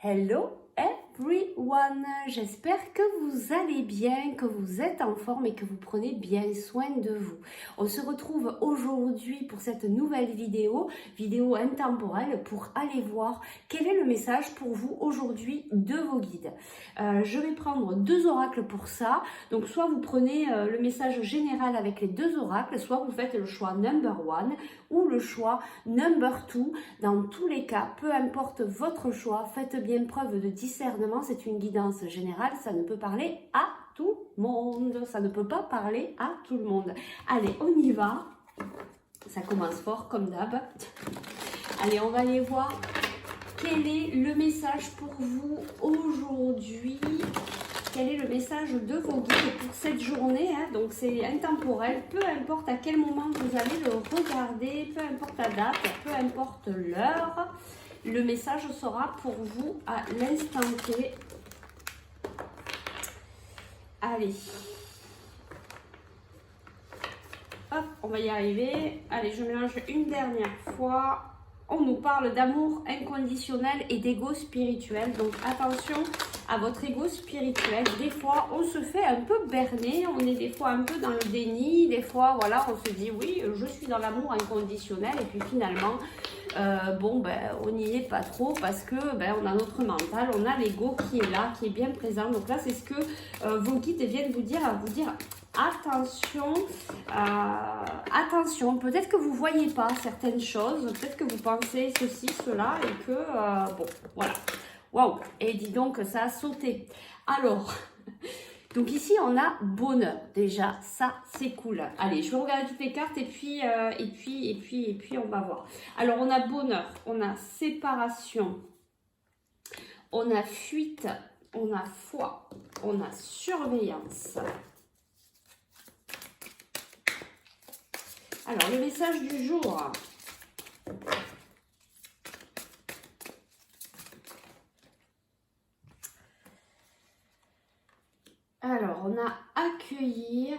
Hello everyone, j'espère que vous allez bien, que vous êtes en forme et que vous prenez bien soin de vous. On se retrouve aujourd'hui pour cette nouvelle vidéo intemporelle pour aller voir quel est le message pour vous aujourd'hui de vos guides. Je vais prendre deux oracles pour ça, donc soit vous prenez le message général avec les deux oracles, soit vous faites le choix number one ou le choix number two. Dans tous les cas, peu importe votre choix, faites bien preuve de discernement, c'est une guidance générale, ça ne peut parler à tout le monde, ça ne peut pas parler à tout le monde. Allez, on y va, ça commence fort comme d'hab. Allez, on va aller voir quel est le message pour vous aujourd'hui. Quel est le message de vos guides pour cette journée, hein? Donc c'est intemporel, peu importe à quel moment vous allez le regarder, peu importe la date, peu importe l'heure, le message sera pour vous à l'instant T. Allez, hop, on va y arriver. Allez, je mélange une dernière fois. On nous parle d'amour inconditionnel et d'ego spirituel. Donc attention à votre ego spirituel. Des fois, on se fait un peu berner. On est des fois un peu dans le déni. Des fois, voilà, on se dit oui, je suis dans l'amour inconditionnel. Et puis finalement, on n'y est pas trop parce que on a notre mental, on a l'ego qui est là, qui est bien présent. Donc là, c'est ce que vos guides viennent vous dire attention, attention, peut-être que vous ne voyez pas certaines choses, peut-être que vous pensez ceci, cela, et que, voilà. Waouh, et dis donc que ça a sauté. Alors, donc ici, on a bonheur, déjà, ça, c'est cool. Allez, je vais regarder toutes les cartes, et puis, on va voir. Alors, on a bonheur, on a séparation, on a fuite, on a foi, on a surveillance. Alors, le message du jour. Alors, on a accueillir,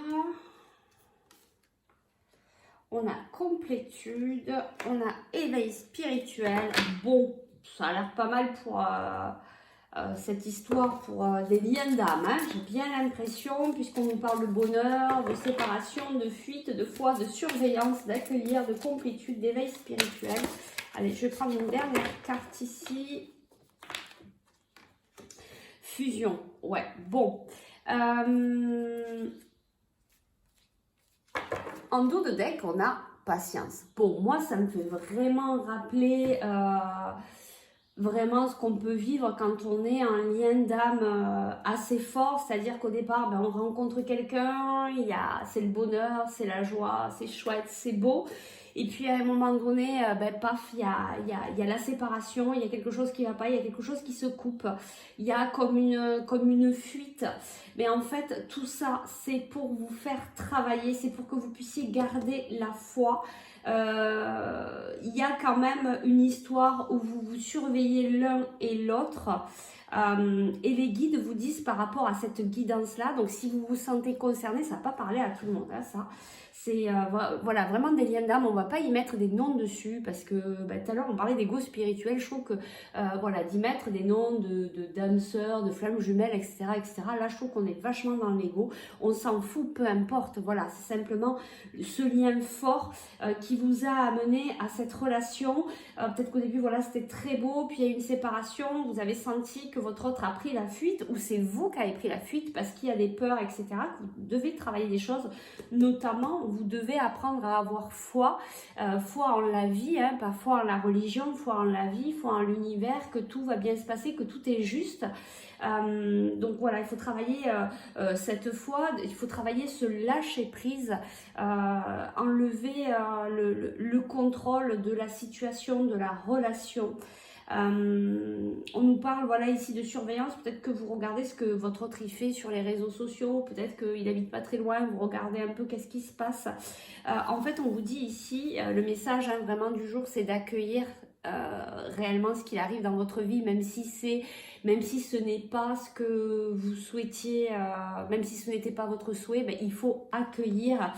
on a complétude, on a éveil spirituel. Bon, ça a l'air pas mal pour cette histoire, pour des liens d'âme, hein. J'ai bien l'impression, puisqu'on nous parle de bonheur, de séparation, de fuite, de foi, de surveillance, d'accueillir, de complétude, d'éveil spirituel. Allez, je vais prendre une dernière carte ici. Fusion, ouais, bon. En dos de deck, on a patience. Bon, moi, ça me fait vraiment rappeler vraiment ce qu'on peut vivre quand on est en lien d'âme assez fort. C'est-à-dire qu'au départ, on rencontre quelqu'un, c'est le bonheur, c'est la joie, c'est chouette, c'est beau. Et puis à un moment donné, paf, il y a la séparation, il y a quelque chose qui ne va pas, il y a quelque chose qui se coupe. Il y a comme une fuite. Mais en fait, tout ça, c'est pour vous faire travailler, c'est pour que vous puissiez garder la foi. Il y a quand même une histoire où vous vous surveillez l'un et l'autre. Et les guides vous disent par rapport à cette guidance-là, donc si vous vous sentez concerné, ça ne va pas parler à tout le monde, hein, ça. C'est voilà, vraiment des liens d'âme, on ne va pas y mettre des noms dessus parce que tout à l'heure on parlait d'ego spirituel, je trouve que voilà, d'y mettre des noms d'âmes sœurs, de flammes jumelles, etc., etc. Là je trouve qu'on est vachement dans l'ego, on s'en fout, peu importe, voilà, c'est simplement ce lien fort qui vous a amené à cette relation. Peut-être qu'au début, voilà, c'était très beau, puis il y a eu une séparation, vous avez senti que votre autre a pris la fuite, ou c'est vous qui avez pris la fuite parce qu'il y a des peurs, etc., que vous devez travailler des choses, notamment vous devez apprendre à avoir foi, foi en la vie, hein, pas foi en la religion, foi en la vie, foi en l'univers, que tout va bien se passer, que tout est juste. Donc voilà, il faut travailler cette foi, il faut travailler ce lâcher prise, enlever le contrôle de la situation, de la relation. On nous parle, voilà, ici de surveillance. Peut-être que vous regardez ce que votre autre y fait sur les réseaux sociaux, peut-être qu'il habite pas très loin, vous regardez un peu qu'est-ce qui se passe. En fait, on vous dit ici, le message vraiment du jour, c'est d'accueillir réellement ce qui arrive dans votre vie, même si ce n'est pas ce que vous souhaitiez, même si ce n'était pas votre souhait, il faut accueillir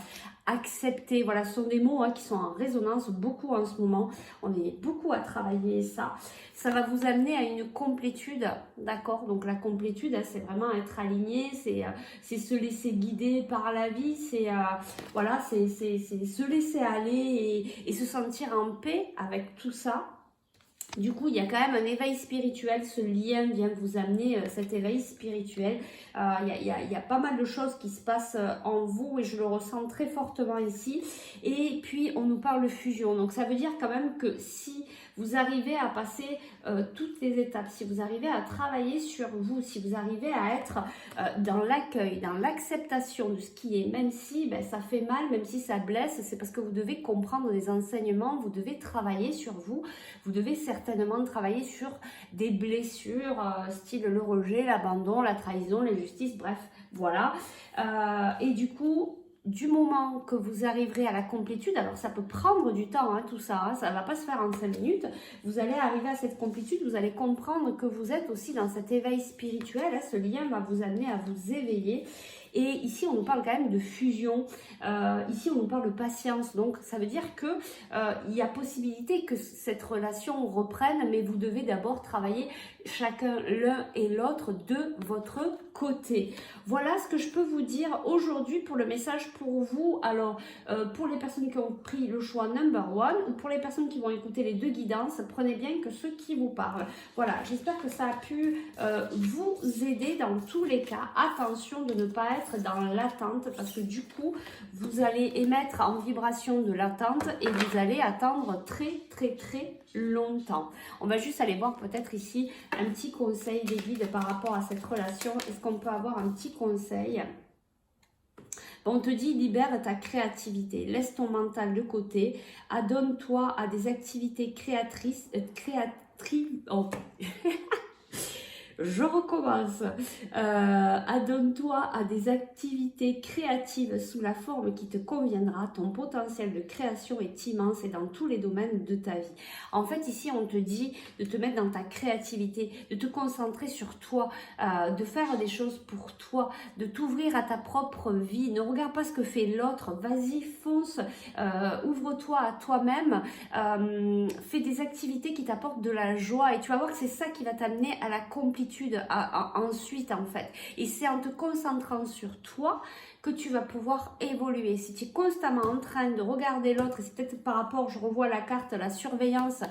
accepter. Voilà, ce sont des mots qui sont en résonance beaucoup en ce moment. On est beaucoup à travailler ça. Ça va vous amener à une complétude, d'accord? Donc la complétude, c'est vraiment être aligné, c'est se laisser guider par la vie, c'est voilà, c'est se laisser aller et se sentir en paix avec tout ça. Du coup, il y a quand même un éveil spirituel, ce lien vient vous amener cet éveil spirituel. Il y a pas mal de choses qui se passent en vous et je le ressens très fortement ici. Et puis, on nous parle de fusion. Donc, ça veut dire quand même que si vous arrivez à passer toutes les étapes, si vous arrivez à travailler sur vous, si vous arrivez à être dans l'accueil, dans l'acceptation de ce qui est, même si ça fait mal, même si ça blesse, c'est parce que vous devez comprendre des enseignements, vous devez travailler sur vous, vous devez certainement travailler sur des blessures, style le rejet, l'abandon, la trahison, l'injustice, bref, voilà. Et du coup, du moment que vous arriverez à la complétude, alors ça peut prendre du temps, tout ça, ça ne va pas se faire en 5 minutes, vous allez arriver à cette complétude, vous allez comprendre que vous êtes aussi dans cet éveil spirituel, ce lien va vous amener à vous éveiller. Et ici, on nous parle quand même de fusion, ici, on nous parle de patience, donc ça veut dire que il y a possibilité que cette relation reprenne, mais vous devez d'abord travailler chacun l'un et l'autre de votre côté. Voilà ce que je peux vous dire aujourd'hui pour le message pour vous. Alors, pour les personnes qui ont pris le choix number one ou pour les personnes qui vont écouter les deux guidances, prenez bien que ceux qui vous parlent. Voilà, j'espère que ça a pu vous aider dans tous les cas. Attention de ne pas être dans l'attente parce que du coup, vous allez émettre en vibration de l'attente et vous allez attendre très longtemps. On va juste aller voir peut-être ici un petit conseil des guides par rapport à cette relation. Est-ce qu'on peut avoir un petit conseil? On te dit, libère ta créativité, laisse ton mental de côté, adonne-toi à des activités créatrices, oh. Je recommence. Adonne-toi à des activités créatives sous la forme qui te conviendra. Ton potentiel de création est immense et dans tous les domaines de ta vie. En fait, ici, on te dit de te mettre dans ta créativité, de te concentrer sur toi, de faire des choses pour toi, de t'ouvrir à ta propre vie. Ne regarde pas ce que fait l'autre. Vas-y, fonce. Ouvre-toi à toi-même. Fais des activités qui t'apportent de la joie et tu vas voir que c'est ça qui va t'amener à la complétude ensuite en fait. Et c'est en te concentrant sur toi que tu vas pouvoir évoluer. Si tu es constamment en train de regarder l'autre, c'est peut-être par rapport, je revois la carte, la surveillance,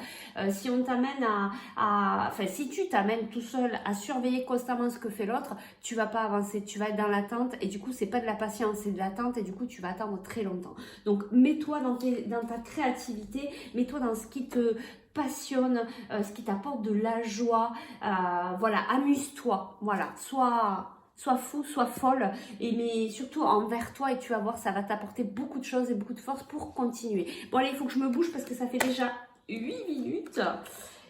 si on t'amène enfin si tu t'amènes tout seul à surveiller constamment ce que fait l'autre, tu vas pas avancer, tu vas être dans l'attente et du coup c'est pas de la patience, c'est de l'attente et du coup tu vas attendre très longtemps. Donc mets-toi dans ta créativité, mets-toi dans ce qui te passionne, ce qui t'apporte de la joie, voilà, amuse-toi, voilà, sois fou, sois folle, mais surtout envers toi et tu vas voir, ça va t'apporter beaucoup de choses et beaucoup de force pour continuer. Bon allez, il faut que je me bouge parce que ça fait déjà 8 minutes.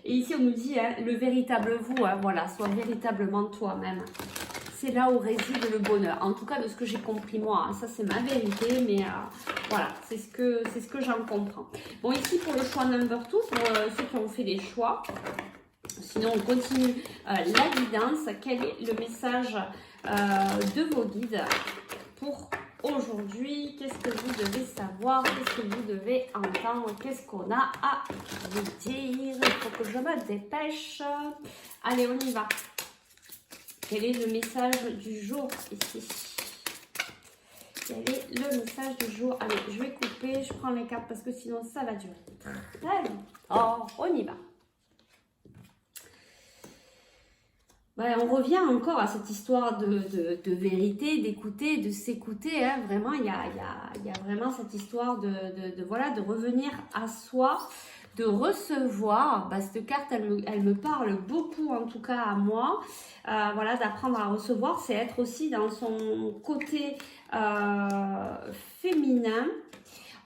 Et ici on nous dit, le véritable vous, voilà, sois véritablement toi-même. C'est là où réside le bonheur. En tout cas, de ce que j'ai compris moi, ça c'est ma vérité, mais voilà, c'est ce que j'en comprends. Bon, ici pour le choix number 2, pour ceux qui ont fait des choix. Sinon, on continue la guidance. Quel est le message de vos guides pour aujourd'hui? Qu'est-ce que vous devez savoir? Qu'est-ce que vous devez entendre? Qu'est-ce qu'on a à vous dire? Il faut que je me dépêche. Allez, on y va. Quel est le message du jour ici? Quel est le message du jour? Allez, je vais couper, je prends les cartes parce que sinon ça va durer très longtemps. On y va. On revient encore à cette histoire de vérité, d'écouter, de s'écouter. Vraiment, il y a vraiment cette histoire voilà, de revenir à soi, de recevoir. Cette carte, elle me parle beaucoup, en tout cas à moi. Voilà, d'apprendre à recevoir, c'est être aussi dans son côté féminin.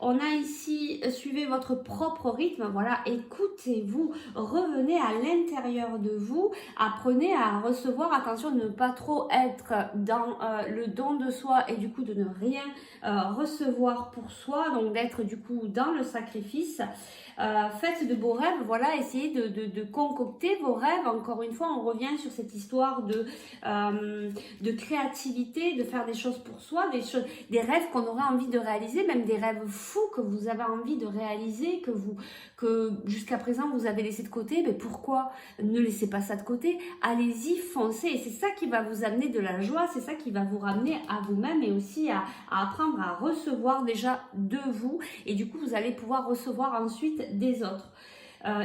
On a ici, suivez votre propre rythme, voilà, écoutez-vous, revenez à l'intérieur de vous, apprenez à recevoir, attention de ne pas trop être dans le don de soi et du coup de ne rien recevoir pour soi, donc d'être du coup dans le sacrifice. Faites de beaux rêves, voilà, essayez de concocter vos rêves. Encore une fois, on revient sur cette histoire de créativité, de faire des choses pour soi, des rêves qu'on aurait envie de réaliser, même des rêves fous que vous avez envie de réaliser, que jusqu'à présent vous avez laissé de côté. Mais pourquoi ne laissez pas ça de côté? Allez-y, foncez, et c'est ça qui va vous amener de la joie, c'est ça qui va vous ramener à vous-même et aussi à apprendre à recevoir déjà de vous, et du coup vous allez pouvoir recevoir ensuite des autres.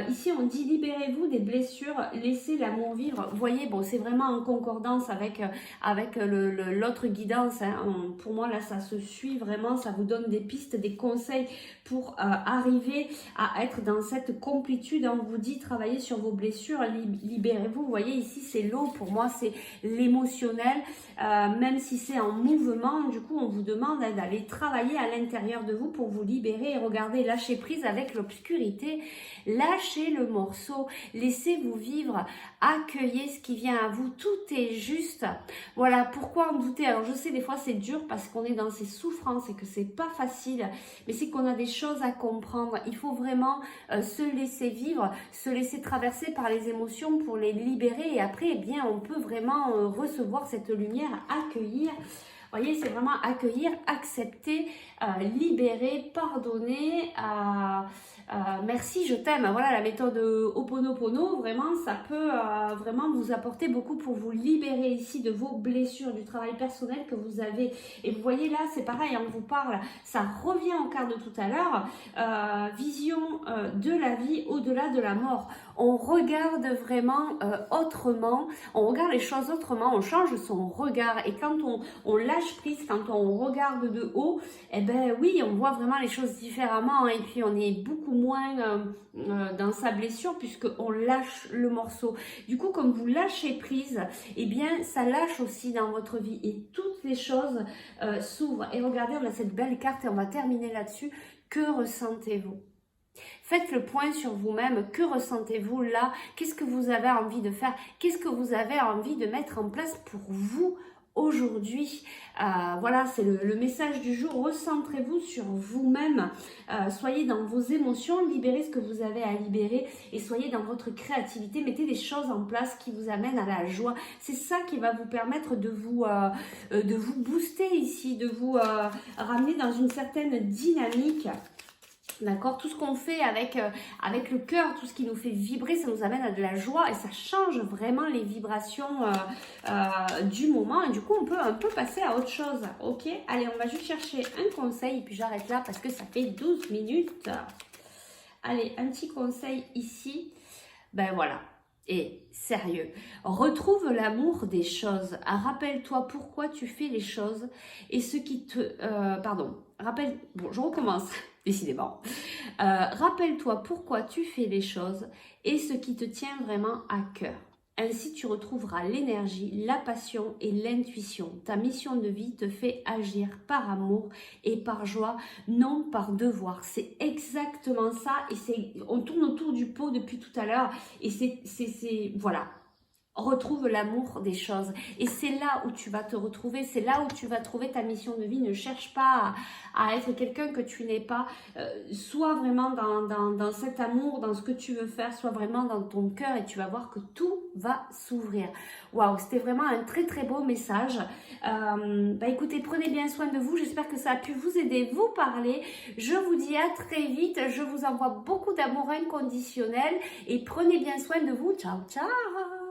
Ici on dit libérez-vous des blessures, laissez l'amour vivre. Vous voyez, bon, c'est vraiment en concordance avec l'autre guidance, hein. Pour moi là ça se suit vraiment, ça vous donne des pistes, des conseils pour arriver à être dans cette complétude. On vous dit travaillez sur vos blessures, libérez-vous. Vous voyez ici c'est l'eau, pour moi c'est l'émotionnel, même si c'est en mouvement, du coup on vous demande d'aller travailler à l'intérieur de vous pour vous libérer. Et regardez, lâchez prise avec l'obscurité, lâchez le morceau, laissez-vous vivre, accueillez ce qui vient à vous, tout est juste. Voilà, pourquoi en douter? Alors je sais des fois c'est dur parce qu'on est dans ces souffrances et que c'est pas facile, mais c'est qu'on a des choses à comprendre. Il faut vraiment se laisser vivre, se laisser traverser par les émotions pour les libérer, et après eh bien on peut vraiment recevoir cette lumière, accueillir. Vous voyez, c'est vraiment accueillir, accepter, libérer, pardonner, merci, je t'aime. Voilà, la méthode Ho'oponopono, vraiment, ça peut vraiment vous apporter beaucoup pour vous libérer ici de vos blessures, du travail personnel que vous avez. Et vous voyez là, c'est pareil, on vous parle, ça revient au quart de tout à l'heure, vision de la vie au-delà de la mort. On regarde vraiment autrement, on regarde les choses autrement, on change son regard. Et quand on lâche prise, quand on regarde de haut, eh ben oui, on voit vraiment les choses différemment, et puis on est beaucoup moins dans sa blessure puisqu'on lâche le morceau. Du coup, comme vous lâchez prise, eh bien ça lâche aussi dans votre vie et toutes les choses s'ouvrent. Et regardez, on a cette belle carte et on va terminer là-dessus. Que ressentez-vous? Faites le point sur vous-même. Que ressentez-vous là? Qu'est-ce que vous avez envie de faire? Qu'est-ce que vous avez envie de mettre en place pour vous aujourd'hui? Voilà, c'est le message du jour. Recentrez-vous sur vous-même. Soyez dans vos émotions. Libérez ce que vous avez à libérer et soyez dans votre créativité. Mettez des choses en place qui vous amènent à la joie. C'est ça qui va vous permettre de vous booster ici, de vous ramener dans une certaine dynamique. D'accord, tout ce qu'on fait avec le cœur, tout ce qui nous fait vibrer, ça nous amène à de la joie et ça change vraiment les vibrations du moment. Et du coup, on peut un peu passer à autre chose. Ok, allez, on va juste chercher un conseil et puis j'arrête là parce que ça fait 12 minutes. Allez, un petit conseil ici. Ben voilà. Et sérieux, retrouve l'amour des choses. Rappelle-toi pourquoi tu fais les choses et ce qui te... Bon, je recommence, décidément. Rappelle-toi pourquoi tu fais les choses et ce qui te tient vraiment à cœur. Ainsi, tu retrouveras l'énergie, la passion et l'intuition. Ta mission de vie te fait agir par amour et par joie, non par devoir. C'est exactement ça. Et on tourne autour du pot depuis tout à l'heure. Et voilà. Retrouve l'amour des choses. Et c'est là où tu vas te retrouver, c'est là où tu vas trouver ta mission de vie. Ne cherche pas à être quelqu'un que tu n'es pas. Sois vraiment dans cet amour, dans ce que tu veux faire, sois vraiment dans ton cœur et tu vas voir que tout va s'ouvrir. Waouh, c'était vraiment un très très beau message. Écoutez, prenez bien soin de vous. J'espère que ça a pu vous aider, vous parler. Je vous dis à très vite. Je vous envoie beaucoup d'amour inconditionnel et prenez bien soin de vous. Ciao, ciao!